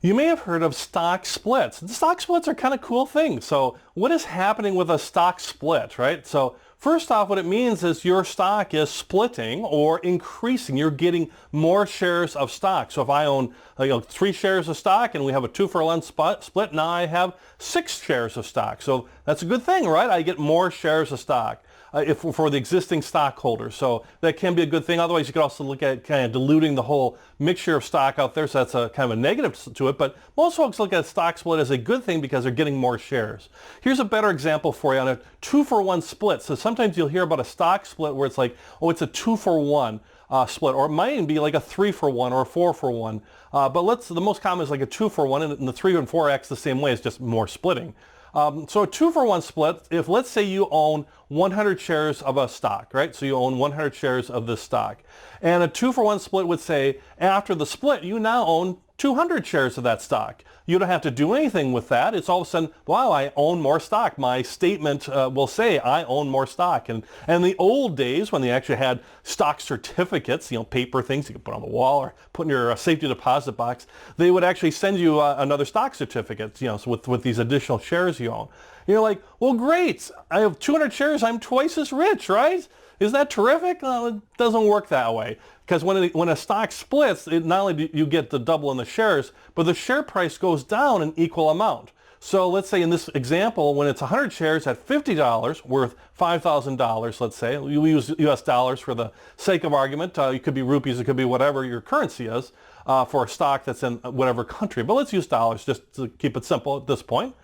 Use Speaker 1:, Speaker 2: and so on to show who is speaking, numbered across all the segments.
Speaker 1: You may have heard of stock splits. The stock splits are kind of cool things. So what is happening with a stock split, right? So first off, what it means is your stock is splitting or increasing. You're getting more shares of stock. So if I own 3 shares of stock and we have a 2-for-1 split, now I have 6 shares of stock. So that's a good thing, right? I get more shares of stock. If for the existing stockholders. So that can be a good thing. Otherwise, you could also look at kind of diluting the whole mixture of stock out there. So that's a kind of a negative to it. But most folks look at a stock split as a good thing because they're getting more shares. Here's a better example for you on a 2-for-1 split. So sometimes you'll hear about a stock split where it's like, oh, it's a 2-for-1 split, or it might even be like a 3-for-1 or a 4-for-1. But the most common is like a 2-for-1, and the 3 and 4 acts the same way. It's just more splitting. So a 2-for-1 split, if let's say you own 100 shares of a stock, right? So you own 100 shares of this stock. And a 2-for-1 split would say after the split, you now own 200 shares of that stock. You don't have to do anything with that. It's all of a sudden, wow, I own more stock. My statement will say I own more stock. And in the old days when they actually had stock certificates, paper things you could put on the wall or put in your safety deposit box, they would actually send you another stock certificate, so with these additional shares you own. You're like, well, great. I have 200 shares. I'm twice as rich, right? Isn't that terrific? It doesn't work that way. Because when a stock splits, not only do you get the double in the shares, but the share price goes down an equal amount. So let's say in this example, when it's 100 shares at $50 worth $5,000, let's say, we use US dollars for the sake of argument. It could be rupees, it could be whatever your currency is for a stock that's in whatever country. But let's use dollars just to keep it simple at this point.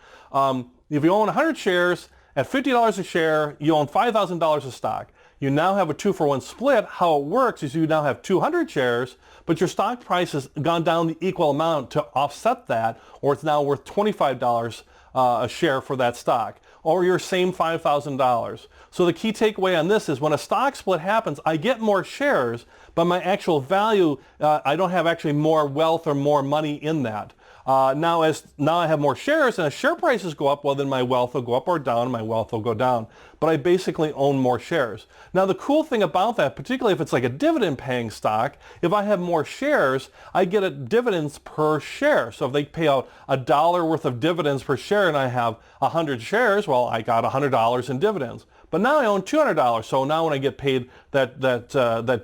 Speaker 1: If you own 100 shares at $50 a share, you own $5,000 of stock. You now have a 2-for-1 split. How it works is you now have 200 shares, but your stock price has gone down the equal amount to offset that, or it's now worth $25 a share for that stock, or your same $5,000. So the key takeaway on this is when a stock split happens, I get more shares, but my actual value, I don't have actually more wealth or more money in that. Now I have more shares and as share prices go up, well then my wealth will go up or down, my wealth will go down. But I basically own more shares. Now the cool thing about that, particularly if it's like a dividend paying stock, if I have more shares, I get a dividends per share. So if they pay out $1 worth of dividends per share and I have 100 shares, well I got $100 in dividends. But now I own $200, so now when I get paid, that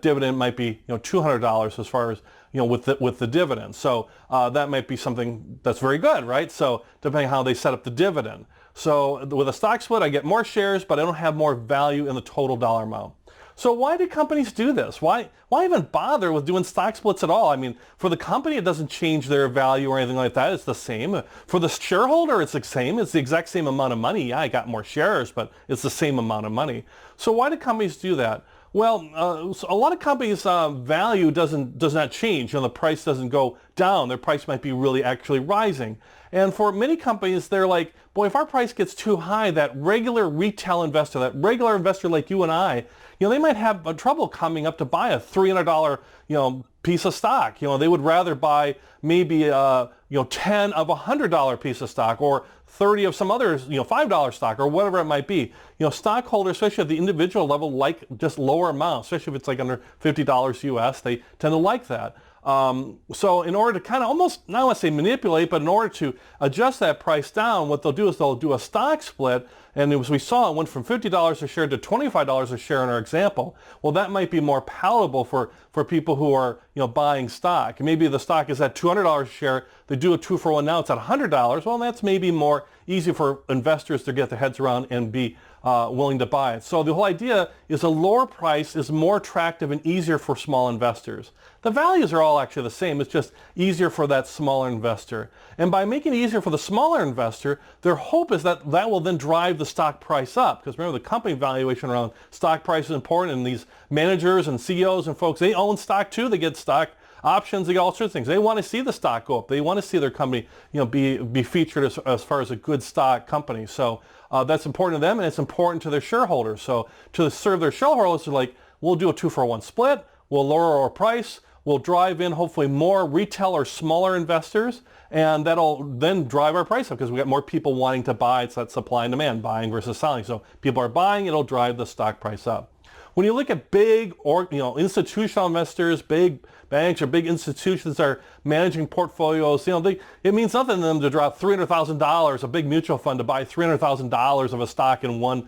Speaker 1: dividend might be $200 as far as with the dividend. So that might be something that's very good, right? So depending on how they set up the dividend. So with a stock split, I get more shares, but I don't have more value in the total dollar amount. So why do companies do this? Why even bother with doing stock splits at all? I mean, for the company, it doesn't change their value or anything like that. It's the same. For the shareholder, it's the same. It's the exact same amount of money. Yeah, I got more shares, but it's the same amount of money. So why do companies do that? Well, so a lot of companies' value does not change. The price doesn't go down. Their price might be really actually rising. And for many companies, they're like, boy, if our price gets too high, that regular retail investor, that regular investor like you and I, they might have trouble coming up to buy a $300, piece of stock. They would rather buy maybe 10 of a $100 piece of stock or 30 of some other, $5 stock or whatever it might be. Stockholders, especially at the individual level, like just lower amounts, especially if it's like under $50 US, they tend to like that. So in order to kind of almost, not want to say manipulate, but in order to adjust that price down, what they'll do is they'll do a stock split. And as we saw, it went from $50 a share to $25 a share in our example. Well, that might be more palatable for people who are buying stock. Maybe the stock is at $200 a share. They do a 2-for-1 now. It's at $100. Well, that's maybe more easy for investors to get their heads around and be willing to buy it. So the whole idea is a lower price is more attractive and easier for small investors. The values are all actually the same. It's just easier for that smaller investor. And by making it easier for the smaller investor, their hope is that that will then drive the stock price up. Because remember, the company valuation around stock price is important, and these managers and CEOs and folks, they own stock too. They get stock options, they get all sorts of things. They want to see the stock go up. They want to see their company, be featured as far as a good stock company. So that's important to them, and it's important to their shareholders. So to serve their shareholders, they're like, we'll do a 2-for-1 split. We'll lower our price. We'll drive in hopefully more retail or smaller investors, and that'll then drive our price up because we got more people wanting to buy. It's that supply and demand, buying versus selling. So people are buying, it'll drive the stock price up. When you look at big or institutional investors, big banks or big institutions are managing portfolios, it means nothing to them to drop $300,000, a big mutual fund to buy $300,000 of a stock in one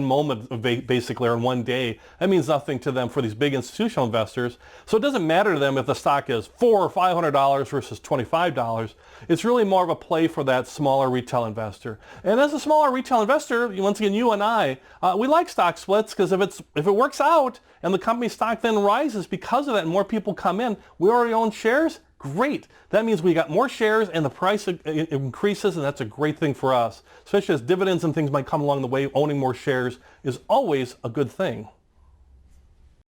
Speaker 1: moment, basically, or in one day. That means nothing to them for these big institutional investors. So it doesn't matter to them if the stock is $400 or $500 versus $25. It's really more of a play for that smaller retail investor. And as a smaller retail investor, once again, you and I, we like stock splits because if it works out and the company's stock then rises because of that and more people come in, we already own shares, great. That means we got more shares and the price increases, and that's a great thing for us. Especially as dividends and things might come along the way, owning more shares is always a good thing.